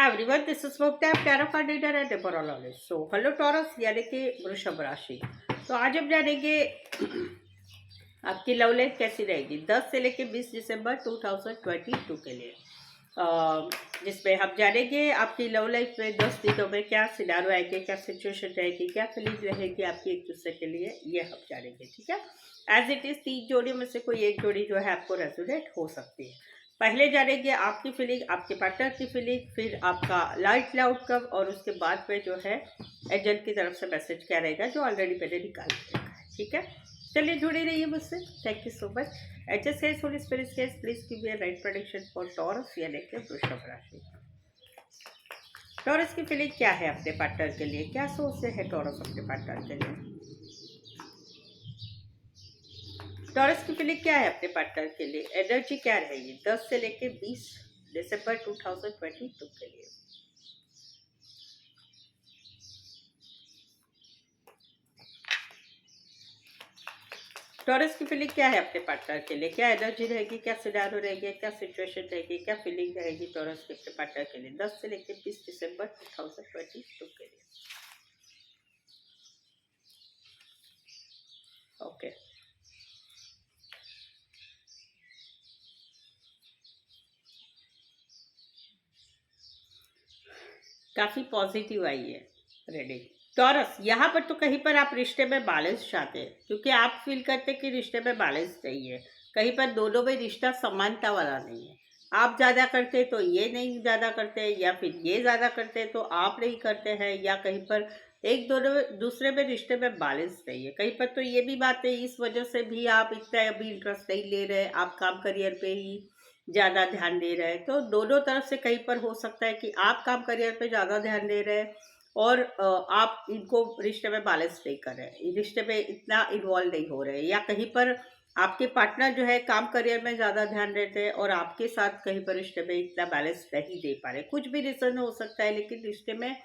Hi everyone, this is Mukta tarot card reader and numerologist. So hello taurus यानी कि वृषभ राशि। तो आज हम जानेंगे आपकी लव लाइफ कैसी रहेगी 10 से लेकर 20 दिसंबर 2022 के लिए, जिसमें हम जानेंगे आपकी लव लाइफ में 10 दिनों में क्या सिनारियो आएंगे, क्या सिचुएशन रहेगी, क्या फीलिंग रहेगी आपकी एक दूसरे के लिए, ये हम जानेंगे। ठीक है, एज इट इज 3 जोड़ियों में से कोई एक जोड़ी जो है आपको रेजोनेट हो सकती है। पहले जानेंगे आपकी फीलिंग, आपके पार्टनर की फीलिंग, फिर आपका लाइट आउटकम, और उसके बाद में जो है एजेंट की तरफ से मैसेज क्या रहेगा जो ऑलरेडी मैंने निकाल दिया है। ठीक है, चलिए जुड़े रहिए मुझसे। Thank you so much. HS है holy spirit case, please give me a right prediction for Taurus यानी कि वृषभ राशि। टॉरस की फीलिंग क्या है अपने पार्टनर के लिए, क्या सोचते हैं टॉरस अपने पार्टनर के लिए। टॉरस की फीलिंग क्या है अपने पार्टनर के लिए, एनर्जी क्या रहेगी 10 से लेके 20 दिसंबर 2022 के लिए। टॉरस की फीलिंग क्या है अपने पार्टनर के लिए, क्या एनर्जी रहेगी, क्या सिनारियो रहेगी, क्या सिचुएशन रहेगी, क्या फीलिंग रहेगी टॉरस के अपने पार्टनर के लिए 10 से लेके 20 दिसंबर 2022 के लिए। ओके, काफी पॉजिटिव आई है रेडी। टॉरस, यहाँ पर तो कहीं पर आप रिश्ते में बैलेंस चाहते हैं, क्योंकि आप फील करते हैं कि रिश्ते में बैलेंस नहीं है। कहीं पर दोनों में रिश्ता समानता वाला नहीं है। आप ज़्यादा करते तो ये नहीं ज़्यादा करते, या फिर ये ज़्यादा करते तो आप नहीं करते हैं, या कहीं पर एक दोनों दूसरे में रिश्ते में बैलेंस नहीं है। कहीं पर तो ये भी बात है, इस वजह से भी आप इतना अभी इंटरेस्ट नहीं ले रहे, आप काम करियर पे ही ज़्यादा ध्यान दे रहे हैं। तो दोनों तरफ से कहीं पर हो सकता है कि आप काम करियर पे ज़्यादा ध्यान दे रहे हैं और आप इनको रिश्ते में बैलेंस नहीं कर रहे हैं, रिश्ते में इतना इन्वॉल्व नहीं हो रहे हैं, या कहीं पर आपके पार्टनर जो है काम करियर में ज़्यादा ध्यान देते हैं और आपके साथ कहीं पर रिश्ते में इतना बैलेंस नहीं दे पा रहे। कुछ भी रीज़न हो सकता है, लेकिन रिश्ते में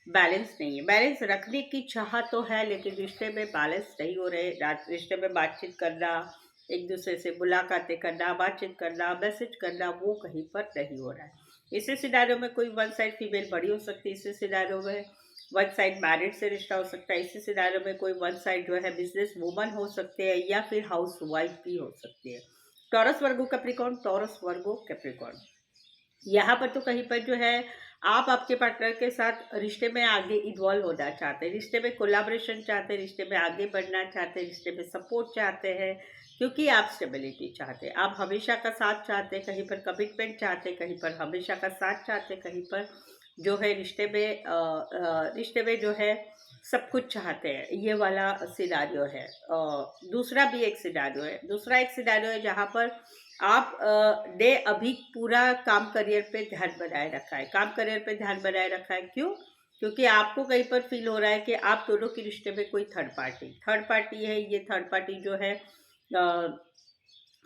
बैलेंस नहीं है। बैलेंस रखने की चाह तो है, लेकिन रिश्ते में बैलेंस नहीं हो रहे। रिश्ते में बातचीत करना, एक दूसरे से मुलाकातें करना, बातचीत करना, मैसेज करना, वो कहीं पर नहीं हो रहा है। इसी सिनारियों में कोई वन साइड फीमेल बड़ी हो सकती है, इसी सिनारियों में वन साइड मैरिड से रिश्ता हो सकता है, इसी सिनारियों में कोई वन साइड जो है बिजनेस वूमन हो सकते हैं, या फिर हाउस वाइफ भी हो सकती है। Taurus Virgo Capricorn, Taurus Virgo Capricorn, यहाँ पर तो कहीं पर जो है आप आपके पार्टनर के साथ रिश्ते में आगे इन्वॉल्व होना चाहते हैं, रिश्ते में कोलाब्रेशन चाहते हैं, रिश्ते में आगे बढ़ना चाहते हैं, रिश्ते में सपोर्ट चाहते हैं, क्योंकि आप स्टेबिलिटी चाहते हैं, आप हमेशा का साथ चाहते हैं, कहीं पर कमिटमेंट चाहते हैं, कहीं पर हमेशा का साथ चाहते हैं, कहीं पर जो है रिश्ते में जो है सब कुछ चाहते हैं। ये वाला सिनारियो है। दूसरा भी एक सिनारियो है, दूसरा एक सिनारियो है जहाँ पर आप ने अभी पूरा काम करियर पे ध्यान बनाए रखा है, काम करियर पे ध्यान बनाए रखा है। क्यों? क्योंकि आपको कहीं पर फील हो रहा है कि आप दोनों के रिश्ते में कोई थर्ड पार्टी है। ये थर्ड पार्टी जो है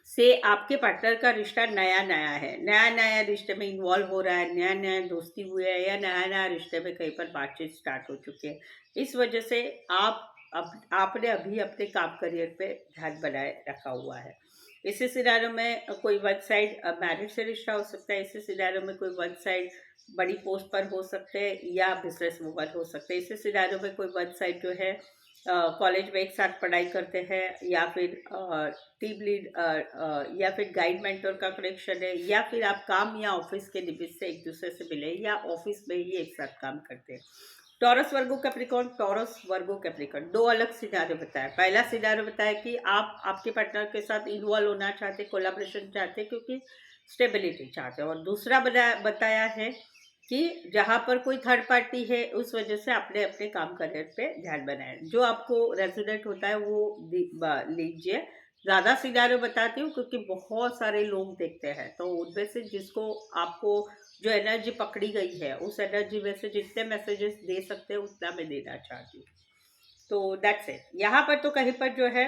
से आपके पार्टनर का रिश्ता नया नया है, नया नया रिश्ते में इन्वॉल्व हो रहा है, नया नया दोस्ती हुई है, या नया नया रिश्ते में कहीं पर बातचीत स्टार्ट हो चुकी है। इस वजह से आपने अभी अपने काम करियर पे ध्यान बनाए रखा हुआ है। इसी सिनारियों में कोई वन साइड मैरिज से रिश्ता हो सकता है, इसी सिनारियों में कोई वन साइड बड़ी पोस्ट पर हो सकते हैं, या बिजनेस वूमन हो सकते हैं। इसी सिनारियों में कोई वन साइड जो है कॉलेज में एक साथ पढ़ाई करते हैं, या फिर टीम लीड, या फिर गाइड मेंटर का कनेक्शन है, या फिर आप काम या ऑफिस के निमित्त से एक दूसरे से मिले, या ऑफिस में ही एक साथ काम करते हैं। Taurus Virgo Capricorn, Taurus Virgo Capricorn, दो अलग सिनारियो बताया। पहला सिनारियो बताया कि आप आपके पार्टनर के साथ इन्वॉल्व होना चाहते, कोलैबोरेशन चाहते, क्योंकि स्टेबिलिटी चाहते हैं। और दूसरा बताया है कि जहाँ पर कोई थर्ड पार्टी है, उस वजह से आपने अपने काम करियर पे ध्यान बनाया। जो आपको रेजोनेट होता है वो लीजिए। ज़्यादा सिनारियो बताती हूँ क्योंकि बहुत सारे लोग देखते हैं, तो उनमें से जिसको आपको जो एनर्जी पकड़ी गई है, उस एनर्जी में से जितने मैसेजेस दे सकते हैं उतना मैं देना चाहती हूँ। तो दैट्स इट। यहाँ पर तो कहीं पर जो है,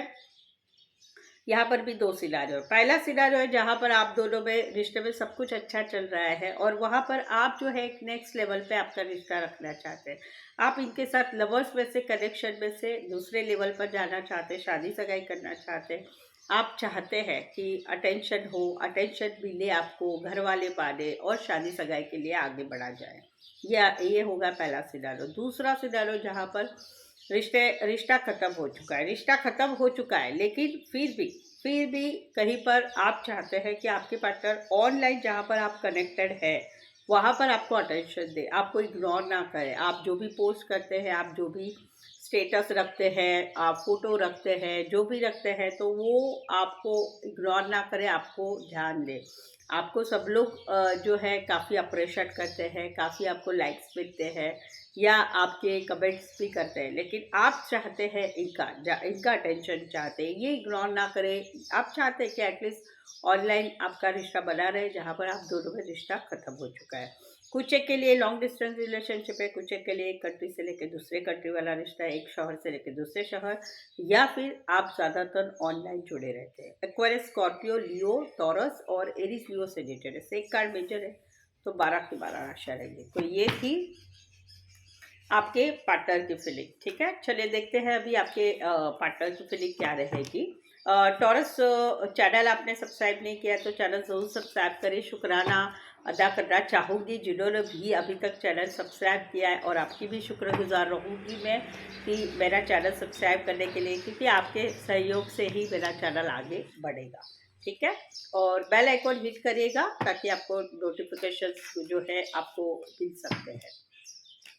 यहाँ पर भी दो सिनारियो। पहला सिनारियो है जहाँ पर आप दोनों में रिश्ते में सब कुछ अच्छा चल रहा है, और वहाँ पर आप जो है एक नेक्स्ट लेवल पे आपका रिश्ता रखना चाहते हैं। आप इनके साथ लवर्स में से, कनेक्शन में से दूसरे लेवल पर जाना चाहते हैं, शादी सगाई करना चाहते हैं। आप चाहते हैं कि अटेंशन हो, अटेंशन मिले आपको, घर वाले माने और शादी सगाई के लिए आगे बढ़ा जाए। ये होगा पहला सिनारियो। दूसरा सिनारियो जहाँ पर रिश्ता खत्म हो चुका है, रिश्ता खत्म हो चुका है, लेकिन फिर भी कहीं पर आप चाहते हैं कि आपके पार्टनर ऑनलाइन जहाँ पर आप कनेक्टेड है वहाँ पर आपको अटेंशन दे, आपको इग्नोर ना करे। आप जो भी पोस्ट करते हैं, आप जो भी स्टेटस रखते हैं, आप फोटो रखते हैं, जो भी रखते हैं, तो वो आपको इग्नोर ना करे, आपको ध्यान दे। आपको सब लोग जो है काफ़ी अप्रिशिएट करते हैं, काफ़ी आपको लाइक्स मिलते हैं या आपके कमेंट्स भी करते हैं, लेकिन आप चाहते हैं इनका अटेंशन चाहते हैं, ये इग्नोर ना करें। आप चाहते हैं कि एटलीस्ट ऑनलाइन आपका रिश्ता बना रहे जहाँ पर आप दोनों का रिश्ता खत्म हो चुका है। कुछ एक के लिए लॉन्ग डिस्टेंस रिलेशनशिप है, कुछ एक के लिए एक कंट्री से लेकर दूसरे कंट्री वाला रिश्ता है, एक शहर से लेकर दूसरे शहर, या फिर आप ज़्यादातर ऑनलाइन जुड़े रहते हैं। एक्वेरियस, स्कॉर्पियो, लियो, टॉरस और एरीज लियो सेजिटेरियस एक कार्ड मेजर है, तो 12 की 12 राशि रहेंगी। तो ये थी आपके पार्टनर की फीलिंग। ठीक है, चलिए देखते हैं अभी आपके पार्टनर की फीलिंग क्या रहेगी। टॉरस, चैनल आपने सब्सक्राइब नहीं किया तो चैनल ज़रूर सब्सक्राइब करें। शुक्राना अदा करना चाहूँगी जिन्होंने भी अभी तक चैनल सब्सक्राइब किया है, और आपकी भी शुक्रगुजार रहूँगी मैं कि मेरा चैनल सब्सक्राइब करने के लिए, क्योंकि आपके सहयोग से ही मेरा चैनल आगे बढ़ेगा। ठीक है, और बेल आइकॉन हिट करिएगा ताकि आपको नोटिफिकेशन जो है आपको मिल सकते हैं।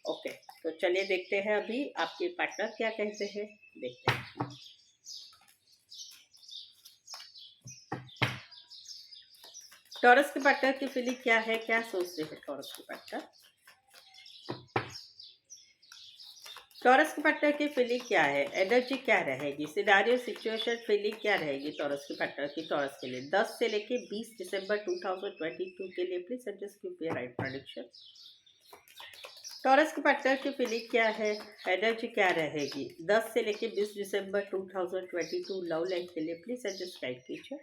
ओके, तो चलिए देखते हैं अभी आपके पार्टनर क्या कहते हैं, देखते हैं। टॉरस के पार्टनर की फीलिंग क्या है, क्या सोचते हैं टॉरस के पार्टनर? टॉरस के पार्टनर की फीलिंग क्या है, एनर्जी क्या रहेगी, सिनारियो, सिचुएशन, फीलिंग क्या रहेगी टॉरस के पार्टनर की टॉरस के लिए 10 से लेके 20 दिसंबर 2022 के लिए? Please suggest give me right prediction. Taurus के पार्टनर की फीलिंग क्या है, एनर्जी क्या रहेगी 10 से लेके 20 दिसंबर 2022 लव लाइफ के लिए? प्लीज सजेस्ट गाइड कीजिए।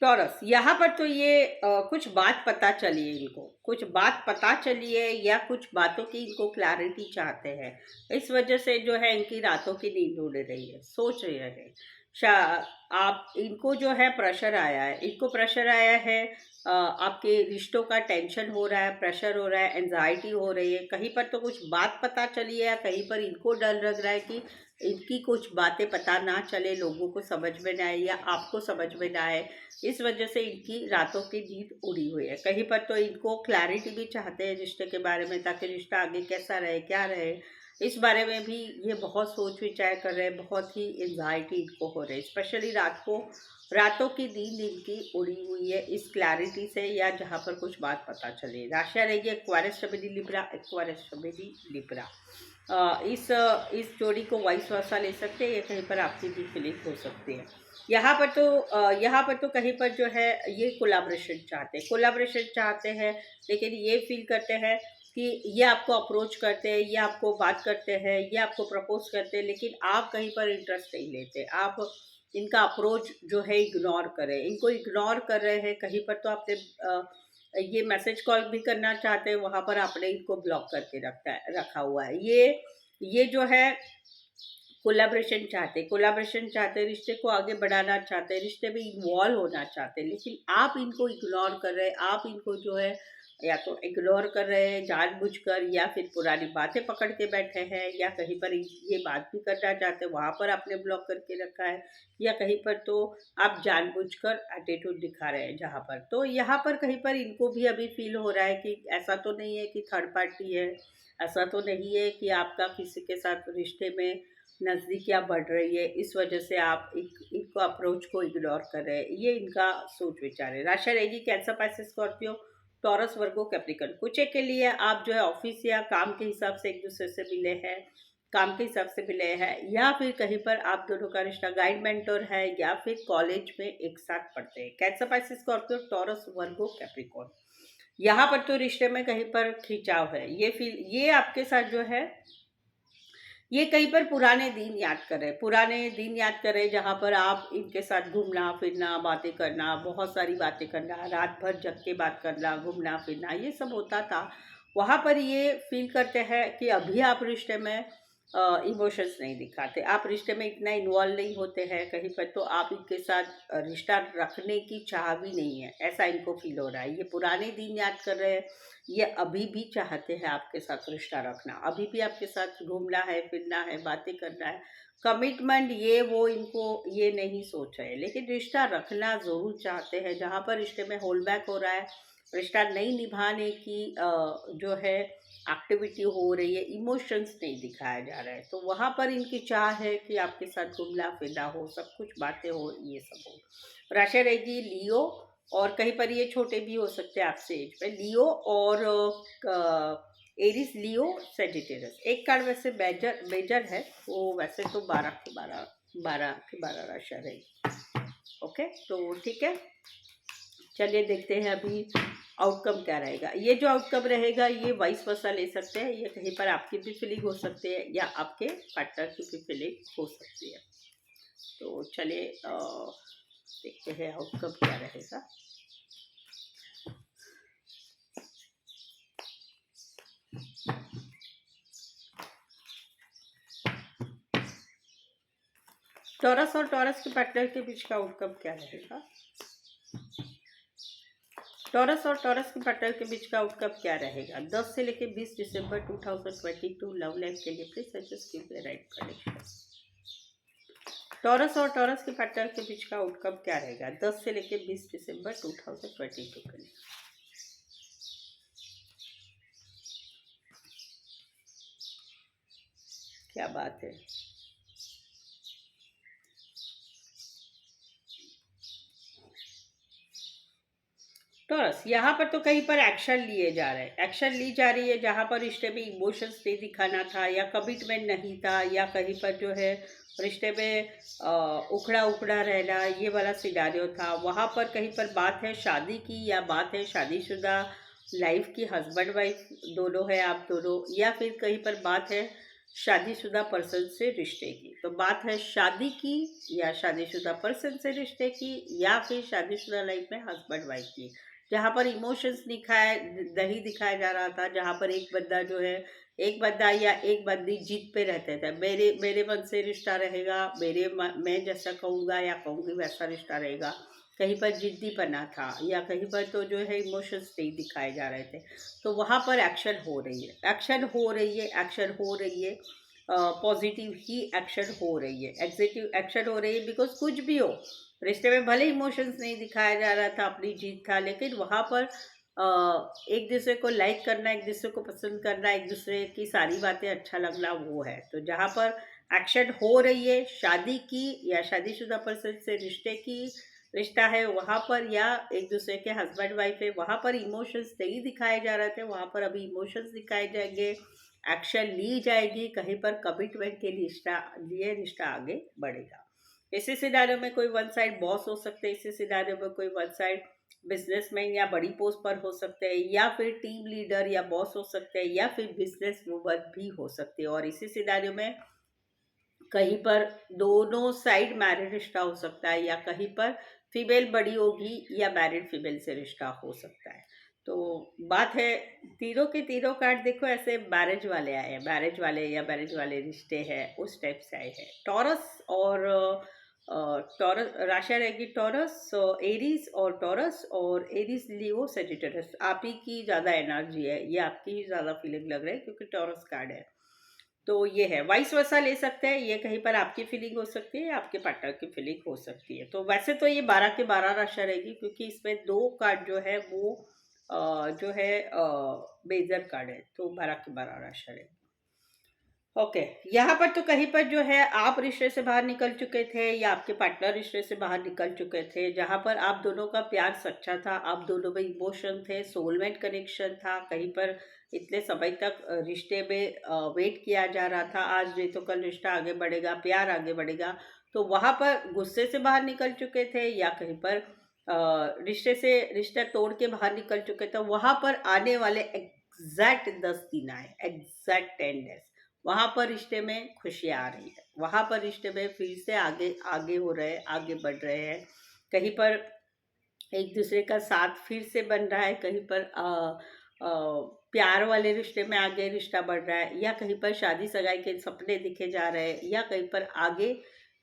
टॉरस, यहाँ पर तो ये कुछ बात पता चली है इनको, कुछ बात पता चली है या कुछ बातों की इनको क्लैरिटी चाहते हैं। इस वजह से जो है इनकी रातों की नींद उड़ रही है, सोच रहे हैं। आप इनको जो है प्रेशर आया है, इनको प्रेशर आया है, आपके रिश्तों का टेंशन हो रहा है, प्रेशर हो रहा है, एंजाइटी हो रही है। कहीं पर तो कुछ बात पता चली है, कहीं पर इनको डर लग रहा है कि इनकी कुछ बातें पता ना चले, लोगों को समझ में ना आए या आपको समझ में ना आए। इस वजह से इनकी रातों की नींद उड़ी हुई है। कहीं पर तो इनको क्लैरिटी भी चाहते हैं रिश्ते के बारे में, ताकि रिश्ता आगे कैसा रहे, क्या रहे, इस बारे में भी ये बहुत सोच विचार कर रहे हैं। बहुत ही एंजाइटी इनको हो रही है, स्पेशली रातों की नींद इनकी उड़ी हुई है इस क्लैरिटी से, या जहाँ पर कुछ बात पता चले। राशियाँ रहेगी एक्वारियस, शबेदी, लिब्रा, एक्वारियस, शबेदी, लिब्रा। इस जोड़ी को वाइस वर्सा ले सकते हैं, या कहीं पर आपकी भी फीलिंग हो सकती है। यहाँ पर तो कहीं पर जो है ये कोलाब्रेशन चाहते हैं, लेकिन ये फील करते हैं कि ये आपको अप्रोच करते हैं, ये आपको बात करते हैं, ये आपको प्रपोज करते हैं, लेकिन आप कहीं पर इंटरेस्ट नहीं लेते। आप इनका अप्रोच जो है इग्नोर करें, इनको इग्नोर कर रहे हैं। कहीं पर तो आपने ये मैसेज कॉल भी करना चाहते हैं, वहाँ पर आपने इनको ब्लॉक करके रखा हुआ है। ये जो है कोलाब्रेशन चाहते, रिश्ते को आगे बढ़ाना चाहते, रिश्ते में इन्वॉल्व होना चाहते, लेकिन आप इनको इग्नोर कर रहे हैं। आप इनको जो है या तो इग्नोर कर रहे हैं जानबूझकर, या फिर पुरानी बातें पकड़ के बैठे हैं, या कहीं पर ये बात भी करना चाहते हैं, वहाँ पर आपने ब्लॉक करके रखा है, या कहीं पर तो आप जानबूझकर एटीट्यूड दिखा रहे हैं जहाँ पर। तो यहाँ पर कहीं पर इनको भी अभी फील हो रहा है कि ऐसा तो नहीं है कि थर्ड पार्टी है, ऐसा तो नहीं है कि आपका किसी के साथ रिश्ते में नज़दीकियाँ बढ़ रही है, इस वजह से आप इनको अप्रोच को इग्नोर कर रहे हैं। ये इनका सोच विचार है। राशि रहेगी कैंसर, पाइसेस, स्कॉर्पियो, टॉरस, वर्गो, कैप्रिकॉर्न। कुछ एक के लिए आप जो है ऑफिस या काम के हिसाब से एक दूसरे से मिले हैं, काम के हिसाब से मिले हैं, या फिर कहीं पर आप दोनों का रिश्ता गाइड मेंटर है, या फिर कॉलेज में एक साथ पढ़ते हैं। कैंसर, पाइसेस, स्कॉर्पियो, टॉरस, वर्गो, कैप्रिकॉर्न। यहाँ पर तो रिश्ते में कहीं पर खिंचाव है। ये आपके साथ जो है ये कहीं पर पुराने दिन याद कर रहे हैं, पुराने दिन याद कर रहे हैं जहाँ पर आप इनके साथ घूमना फिरना, बातें करना, बहुत सारी बातें करना, रात भर जग के बात करना, घूमना फिरना, ये सब होता था। वहाँ पर ये फील करते हैं कि अभी आप रिश्ते में इमोशंस नहीं दिखाते, आप रिश्ते में इतना इन्वॉल्व नहीं होते हैं कहीं पर, तो आप इनके साथ रिश्ता रखने की चाह भी नहीं है, ऐसा इनको फील हो रहा है। ये पुराने दिन याद कर रहे हैं, ये अभी भी चाहते हैं आपके साथ रिश्ता रखना, अभी भी आपके साथ घूमना है फिरना है, बातें करना है, कमिटमेंट ये वो इनको ये नहीं सोच रहे, लेकिन रिश्ता रखना ज़रूर चाहते हैं। जहाँ पर रिश्ते में होल्ड बैक हो रहा है, रिश्ता नहीं निभाने की जो है एक्टिविटी हो रही है, इमोशंस नहीं दिखाया जा रहा है, तो वहाँ पर इनकी चाह है कि आपके साथ घूमना फिरना हो, सब कुछ बातें हो, ये सब हो। राशि रहेगी लियो, और कहीं पर ये छोटे भी हो सकते हैं आपसे एज में, लियो और एरिस, लियो, सेजिटेरियस। एक कार्ड वैसे मेजर मेजर है, वो वैसे तो 12 राशि रहेगी। ओके, तो ठीक है, चलिए देखते हैं अभी आउटकम क्या रहेगा। ये जो आउटकम रहेगा ये वाइस वर्सा ले सकते हैं, ये कहीं पर आपकी भी फीलिंग हो सकती है या आपके पार्टनर की भी फीलिंग हो सकती है। तो चलिए देखते हैं आउटकम क्या रहेगा। टॉरस और टॉरस के पार्टनर के बीच का आउटकम क्या रहेगा। टॉरस और टॉरस के पार्टनर के बीच का आउटकम क्या रहेगा 10 से लेकर 20 दिसंबर 2022 लव लाइफ के लिए। Please suggest give the right prediction. Taurus और टॉरस के पार्टनर के बीच का आउटकम क्या रहेगा 10 से लेकर 20 दिसंबर 2022 के लिए। क्या बात है। टॉरस, यहाँ पर तो कहीं पर एक्शन लिए जा रहे हैं, एक्शन ली जा रही है, जहाँ पर रिश्ते में इमोशंस नहीं दिखाना था या कमिटमेंट नहीं था या कहीं पर जो है रिश्ते में उखड़ा उखड़ा रहना, ये वाला सिनारियो था। वहाँ पर कहीं पर बात है शादी की या बात है शादीशुदा लाइफ की, हस्बैंड वाइफ दोनों है आप दोनों, या फिर कहीं पर बात है शादीशुदा पर्सन से रिश्ते की। तो बात है शादी की या शादीशुदा पर्सन से रिश्ते की, या फिर शादीशुदा लाइफ में हस्बैंड वाइफ की, जहाँ पर इमोशंस दिखाया नहीं दिखाया जा रहा था, जहाँ पर एक बंदा जो है, एक बंदा या एक बंदी जीत पे रहते थे, मेरे मेरे मन से रिश्ता रहेगा, मैं जैसा कहूँगा या कहूँगी वैसा रिश्ता रहेगा। कहीं पर जिद्दीपना था या कहीं पर तो जो है इमोशंस नहीं दिखाए जा रहे थे, तो वहाँ पर एक्शन हो रही है, एक्शन हो रही है, एक्शन हो रही है, पॉजिटिव ही एक्शन हो रही है, एग्जेक्टिव एक्शन हो रही है। बिकॉज कुछ भी हो, रिश्ते में भले इमोशंस नहीं दिखाया जा रहा था, अपनी जीत था, लेकिन वहाँ पर एक दूसरे को लाइक करना, एक दूसरे को पसंद करना, एक दूसरे की सारी बातें अच्छा लगना, वो है। तो जहाँ पर एक्शन हो रही है शादी की या शादीशुदा पर्सन से रिश्ते की, रिश्ता है वहाँ पर, या एक दूसरे के हस्बैंड वाइफ है, वहाँ पर इमोशंस नहीं दिखाए जा रहे थे, वहाँ पर अभी इमोशंस दिखाए जाएंगे, एक्शन ली जाएगी, कहीं पर कमिटमेंट के लिए रिश्ता आगे बढ़ेगा। इसी सिनारियो में कोई वन साइड बॉस हो सकते हैं, इसी सिनारियो में कोई वन साइड बिजनेसमैन या बड़ी पोस्ट पर हो सकते हैं, या फिर टीम लीडर या बॉस हो सकते हैं, या फिर बिजनेस वूमन भी हो सकते हैं। और इसी सिनारियो में कहीं पर दोनों साइड मैरिड रिश्ता हो सकता है, या कहीं पर फीमेल बड़ी होगी या मैरिड फीमेल से रिश्ता हो सकता है। तो बात है, तीनों के तीनों कार्ड देखो ऐसे मैरिज वाले आए हैं, मैरिज वाले या मैरिज वाले रिश्ते हैं, उस टाइप से आए हैं। टॉरस और टॉरस राशि रहेगी, टॉरस एरीज और टॉरस, और एरीज लियो सेजिटेरियस। आप ही की ज़्यादा एनर्जी है, ये आपकी ही ज़्यादा फीलिंग लग रहा है क्योंकि टॉरस कार्ड है। तो ये है, वाइस वर्सा ले सकते हैं, ये कहीं पर आपकी फीलिंग हो सकती है, आपके पार्टनर की फीलिंग हो सकती है। तो वैसे तो ये 12 के 12 राशि रहेगी, क्योंकि इसमें 2 कार्ड जो है वो जो है मेजर कार्ड है, तो 12 के 12 राशि रहेगी। ओके, यहाँ पर तो कहीं पर जो है आप रिश्ते से बाहर निकल चुके थे या आपके पार्टनर रिश्ते से बाहर निकल चुके थे, जहाँ पर आप दोनों का प्यार सच्चा था, आप दोनों में इमोशन थे, सोलमेट कनेक्शन था, कहीं पर इतने समय तक रिश्ते में वेट किया जा रहा था, आज नहीं तो कल रिश्ता आगे बढ़ेगा, प्यार आगे बढ़ेगा। तो वहाँ पर गुस्से से बाहर निकल चुके थे या कहीं पर रिश्ते से रिश्ता तोड़ के बाहर निकल चुके थे, वहाँ पर आने वाले एग्जैक्ट 10 दिन आए, एग्जैक्ट 10 डेज, वहाँ पर रिश्ते में खुशियाँ आ रही है, वहाँ पर रिश्ते में फिर से आगे आगे हो रहे हैं, आगे बढ़ रहे हैं। कहीं पर एक दूसरे का साथ फिर से बन रहा है, कहीं पर प्यार वाले रिश्ते में आगे रिश्ता बढ़ रहा है, या कहीं पर शादी सगाई के सपने दिखे जा रहे हैं, या कहीं पर आगे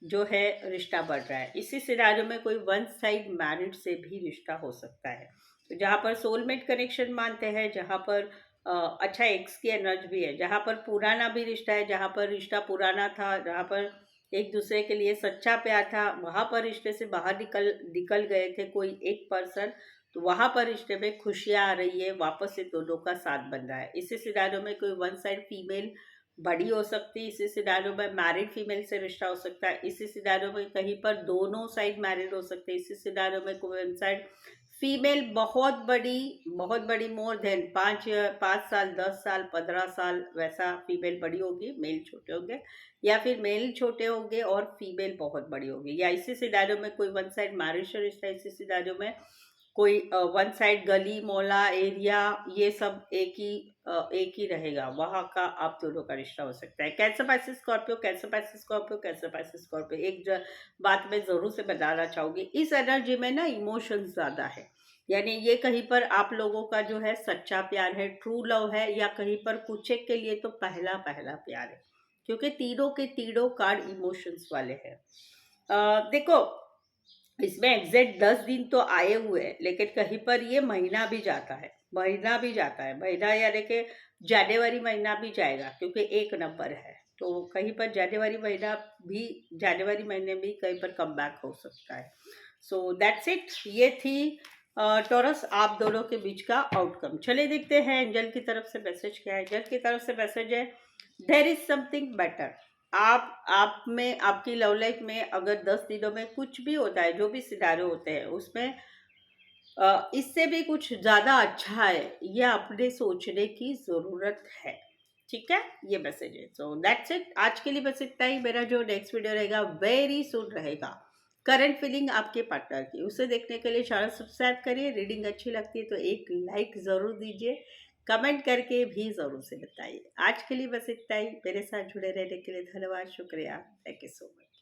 जो है रिश्ता बढ़ रहा है। इसी सिनारियो में कोई वन साइड मैरिज से भी रिश्ता हो सकता है। तो जहाँ पर सोलमेट कनेक्शन मानते हैं, जहाँ पर अच्छा एक्स की एनर्जी भी है, जहाँ पर पुराना भी रिश्ता है, जहाँ पर रिश्ता पुराना था, जहाँ पर एक दूसरे के लिए सच्चा प्यार था, वहां पर रिश्ते से बाहर निकल निकल गए थे कोई एक पर्सन, तो वहां पर रिश्ते में खुशियां आ रही है, वापस से दोनों का साथ बन रहा है। इसी सिनारियो में कोई वन साइड फीमेल बड़ी हो सकती है, इसी सिनारियो में मैरिड फीमेल से रिश्ता हो सकता है, इसी सिनारियो में कहीं पर दोनों साइड मैरिड हो सकते हैं, इसी सिनारियो में कोई वन साइड फीमेल बहुत बड़ी मोर देन 5 साल 10 साल 15 साल वैसा फीमेल बड़ी होगी, मेल छोटे होंगे, या फिर मेल छोटे होंगे और फीमेल बहुत बड़ी होगी, या इसी सिनारियो में कोई वन साइड मैरिज का रिश्ता है, इसी सिनारियो में कोई वन साइड गली मोहल्ला एरिया ये सब एक ही रहेगा, वहां का आप दोनों का रिश्ता हो सकता है। Cancer Pisces Scorpio, cancer Pisces Scorpio, cancer Pisces Scorpio, बात मैं जरूर से बताना चाहूंगी, इस एनर्जी में ना इमोशंस ज्यादा है। यानी ये कहीं पर आप लोगों का जो है सच्चा प्यार है, ट्रू लव है, या कहीं पर कुछ एक के लिए तो पहला पहला प्यार है, क्योंकि तीनों के तीनों कार्ड इमोशंस वाले हैं। देखो, इसमें एग्जैक्ट 10 दिन तो आए हुए हैं, लेकिन कहीं पर ये महीना भी जाता है, महीना यानी कि जनवरी महीना भी जाएगा, क्योंकि 1 नंबर है, तो कहीं पर जनवरी महीना भी, जनवरी महीने भी कहीं पर कम बैक हो सकता है। सो दैट्स इट, ये थी टॉरस आप दोनों के बीच का आउटकम। चलिए देखते हैं एंजल की तरफ से मैसेज क्या है। एंजल की तरफ से मैसेज है, देयर इज समथिंग बेटर। आप में, आपकी लव लाइफ में अगर 10 दिनों में कुछ भी होता है, जो भी सिनारियो होते हैं उसमें इससे भी कुछ ज्यादा अच्छा है, ये अपने सोचने की जरूरत है। ठीक है, ये मैसेज है। सो दैट्स इट, आज के लिए बस इतना ही। मेरा जो नेक्स्ट वीडियो रहेगा वेरी सुन रहेगा, करंट फीलिंग आपके पार्टनर की, उसे देखने के लिए चैनल सब्सक्राइब करिए। रीडिंग अच्छी लगती है तो एक लाइक जरूर दीजिए, कमेंट करके भी जरूर से बताइए। आज के लिए बस इतना ही। मेरे साथ जुड़े रहने के लिए धन्यवाद, शुक्रिया, थैंक यू सो मच।